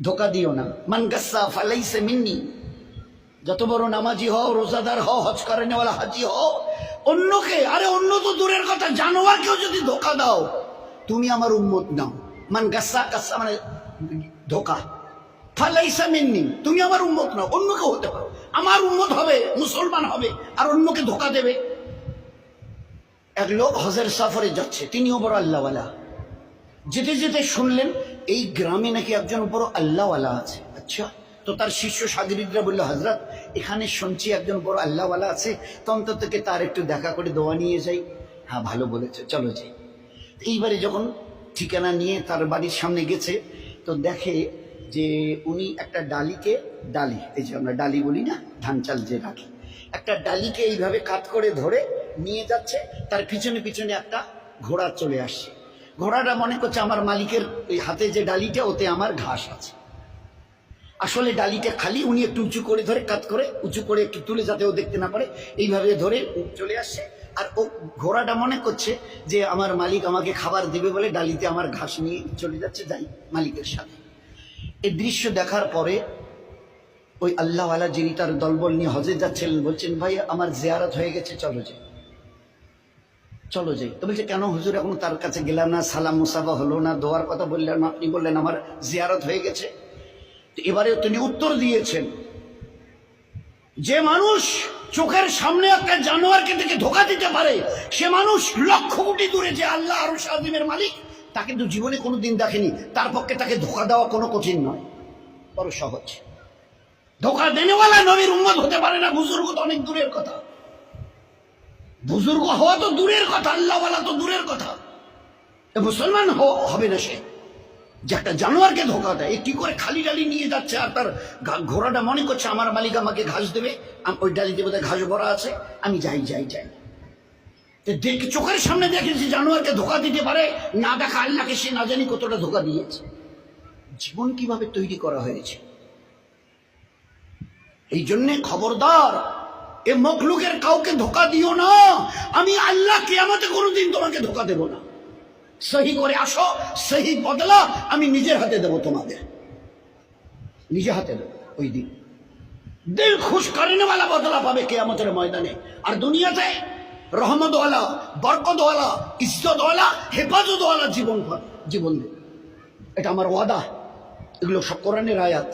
ধোকা দিও না। মান গাসসা ফালাইসা মিন্নি, যত বড় নামাজি হও, রোজাদার হও, হজ করে নেওয়ালা হাজি হও, অন্যকে, আরে অন্য তো দূরের কথা, জানোয়ারকেও যদি ধোকা দাও তুমি আমার উম্মত নাও। মান গাসসা, গাসসা মানে ধোকা, ফালাইসা মিন্নি তুমি আমার উম্মত নাও। অন্যকে হতে পারো, আমার উম্মত হবে, মুসলমান হবে, আর অন্যকে ধোকা দেবে। এক লোক হজের সফরে যাচ্ছে, তিনিও বড় আল্লাহওয়ালা। যেতে যেতে শুনলেন এই গ্রামে নাকি একজন বড় আল্লাহওয়ালা আছে। আচ্ছা, তো তার শিষ্য সাগরিদরা বললো, হযরত এখানে শুনছি একজন বড় আল্লাহওয়ালা আছে, তো অন্তত তার একটু দেখা করে দোয়া নিয়ে যাই। হ্যাঁ ভালো বলেছে, চলো যাই। এইবারে যখন ঠিকানা নিয়ে তার বাড়ির সামনে গেছে, তো দেখে যে উনি একটা ডালিকে, ডালি এই যে আমরা ডালি বলি না, ধান চাল যে রাখি, একটা ডালিকে এইভাবে কাত করে ধরে নিয়ে যাচ্ছে। তার পিছনে পিছনে একটা ঘোড়া চলে আসছে। ঘোড়াটা মনে করছে আমার মালিকের এই হাতে যে ডালিটা, ওতে আমার ঘাস আছে। আসলে ডালিটা খালি, উনি একটু উঁচু করে ধরে, কাত করে উঁচু করে একটু তুলে যাতে ও দেখতে না পারে, এইভাবে ধরে চলে আসছে। আর ও ঘোড়াটা মনে করছে যে আমার মালিক আমাকে খাবার দেবে বলে ডালিতে আমার ঘাস নিয়ে চলে যাচ্ছে, যাই মালিকের সাথে। এই দৃশ্য দেখার পরে ওই আল্লাহওয়ালা যিনি তার দলবল নিয়ে হজে যাচ্ছিলেন বলছেন, ভাই আমার জিয়ারত হয়ে গেছে, চলো যাই, চলো যাই। তো বলছে, কেন হুজুর, এখন তার কাছে গেলাম না, সালাম মুসাফা হলো না, দোয়ার কথা বললেন না, আপনি বললেন আমার জিয়ারত হয়ে গেছে। এবারে তিনি উত্তর দিয়েছেন, যে মানুষ চোখের সামনে একটা জানোয়ারকে দেখে ধোকা দিতে পারে, সে মানুষ লক্ষ কোটি দূরে যে আল্লাহ আরশ আযীমের মালিক, তাকে তো জীবনে কোনোদিন দেখেনি। তার পক্ষে তাকে ধোকা দেওয়া কোনো কঠিন নয়, বড় সহজ। ধোকা দেনেওয়ালা নবীর উম্মত হতে পারে না, বুজুর্গ তো অনেক দূরের কথা, বুজুর্গ হওয়া তো দূরের কথা, আল্লাহওয়ালা তো দূরের কথা, মুসলমান হবে না সে যে একটা জানোয়ারকে ধোকা দেয়। কি করে খালি ডালি নিয়ে যাচ্ছে, আর তার ঘোড়াটা মনে করছে আমার মালিক আমাকে ঘাস দেবে, ওই ডালি দেবে, ঘাস ভরা আছে, আমি যাই যাই যাই। দেখে চোখের সামনে দেখেছি জানোয়ারকে ধোকা দিতে পারে, না দেখা আল্লাহকে সে না জানি কতটা ধোকা দিয়েছে। জীবন কিভাবে তৈরি করা হয়েছে। এই জন্যে খবরদার, এ মখলুকের কাউকে ধোকা দিও না। আমি আল্লাহ কিয়ামতে কোনোদিন তোমাকে ধোকা দেব না। সহি করে আসো, সহি বদলা আমি নিজের হাতে দেবো তোমাদের, নিজে হাতে দেবো। ওই দিন দিল খুশ করেনেওয়ালা বদলা পাবে কিয়ামতের ময়দানে। আর দুনিয়াতে রহমতওয়ালা, বরকতওয়ালা, ইজ্জতওয়ালা, হেফাজতওয়ালা জীবন দেবে। এটা আমার ওয়াদা, এগুলো সব কোরআনের আয়াত।